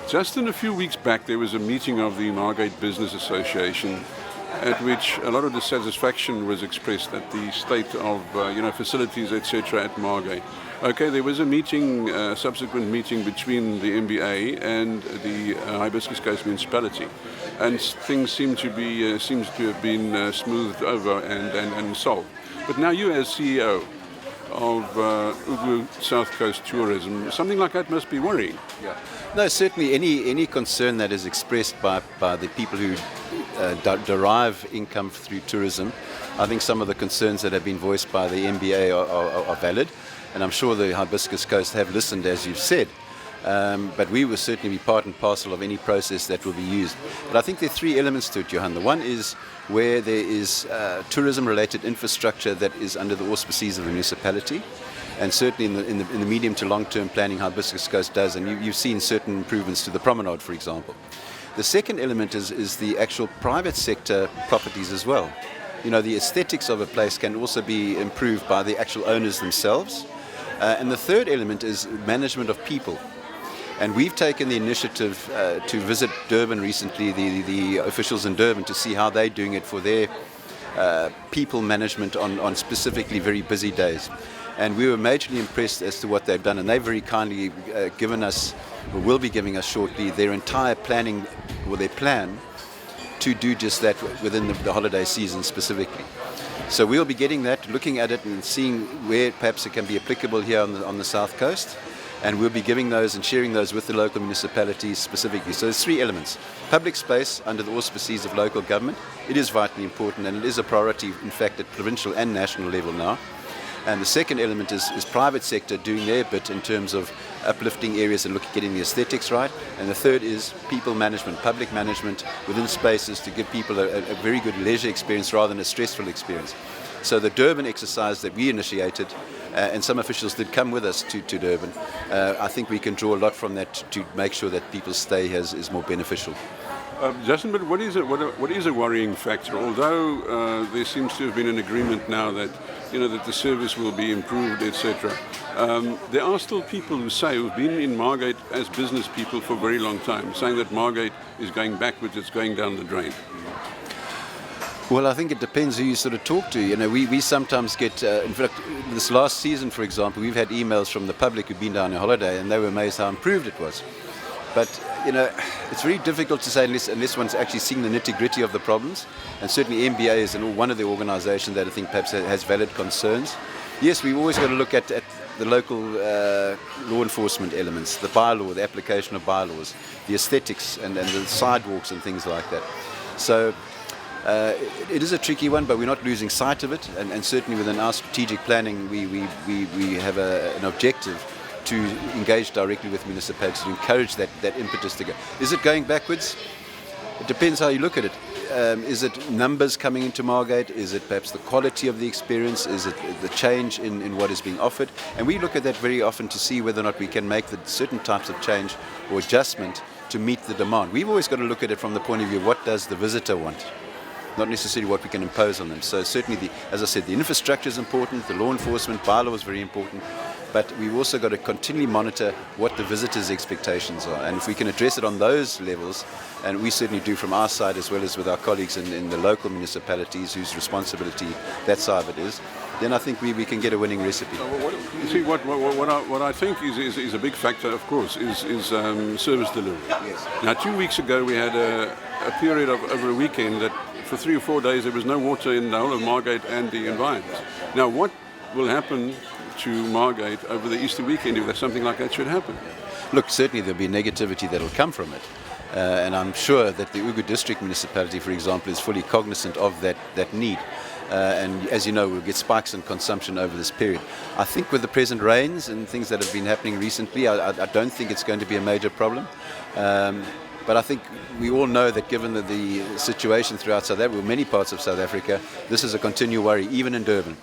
Justin, a few weeks back there was a meeting of the Margate Business Association at which a lot of dissatisfaction was expressed at the state of facilities, etc. at Margate. Okay, there was a meeting, subsequent meeting between the MBA and the Hibiscus Coast municipality, and things seem to have been smoothed over and solved. But now you, as CEO of Ugu South Coast Tourism, something like that must be worrying. Yeah. No, certainly any concern that is expressed by the people who derive income through tourism, I think some of the concerns that have been voiced by the MBA are valid, and I'm sure the Hibiscus Coast have listened, as you've said. But we will certainly be part and parcel of any process that will be used. But I think there are three elements to it, Johan. The one is where there is tourism-related infrastructure that is under the auspices of the municipality. And certainly in the medium to long-term planning, Hibiscus Coast does, and you've seen certain improvements to the promenade, for example. The second element is the actual private sector properties as well. You know, the aesthetics of a place can also be improved by the actual owners themselves. And the third element is management of people. And we've taken the initiative to visit Durban recently, the officials in Durban, to see how they're doing it for their people management on specifically very busy days. And we were majorly impressed as to what they've done, and they've very kindly given us, or will be giving us shortly, their entire planning, or their plan to do just that within the holiday season specifically. So we'll be getting that, looking at it and seeing where perhaps it can be applicable here on the South Coast, and we'll be giving those and sharing those with the local municipalities specifically. So there's three elements. Public space under the auspices of local government, it is vitally important, and it is a priority, in fact, at provincial and national level now. And the second element is private sector doing their bit in terms of uplifting areas and getting the aesthetics right. And the third is people management, public management within spaces to give people a very good leisure experience rather than a stressful experience. So the Durban exercise that we initiated, and some officials did come with us to Durban, I think we can draw a lot from that to make sure that people's stay is more beneficial. Justin, but what is a worrying factor? Although there seems to have been an agreement now that that the service will be improved, etc. There are still people who've been in Margate as business people for a very long time, saying that Margate is going backwards, it's going down the drain. Well, I think it depends who you sort of talk to. You know, we sometimes get, in fact, this last season, for example, we've had emails from the public who've been down on holiday, and they were amazed how improved it was. But, it's very difficult to say unless one's actually seeing the nitty-gritty of the problems. And certainly MBA is one of the organisations that I think perhaps has valid concerns. Yes, we've always got to look at the local law enforcement elements, the bylaw, the application of bylaws, the aesthetics and the sidewalks and things like that. So it is a tricky one, but we're not losing sight of it. And certainly within our strategic planning, we have an objective to engage directly with municipalities to encourage that impetus to go. Is it going backwards? It depends how you look at it. Is it numbers coming into Margate? Is it perhaps the quality of the experience? Is it the change in what is being offered? And we look at that very often to see whether or not we can make certain types of change or adjustment to meet the demand. We've always got to look at it from the point of view, what does the visitor want? Not necessarily what we can impose on them. So certainly, as I said, the infrastructure is important, the law enforcement, bylaw is very important, but we've also got to continually monitor what the visitors' expectations are. And if we can address it on those levels, and we certainly do from our side as well as with our colleagues in the local municipalities whose responsibility that side of it is, then I think we can get a winning recipe. What I think is a big factor, of course, is service delivery. Yes. Now, 2 weeks ago we had a period of over a weekend that for 3 or 4 days there was no water in the whole of Margate and the environs. Now, what will happen to Margate over the Easter weekend if something like that should happen? Look, certainly there'll be negativity that will come from it. And I'm sure that the Ugu District Municipality, for example, is fully cognizant of that need. And as you know, we'll get spikes in consumption over this period. I think with the present rains and things that have been happening recently, I don't think it's going to be a major problem. But I think we all know that given the situation throughout South Africa, many parts of South Africa, this is a continual worry, even in Durban.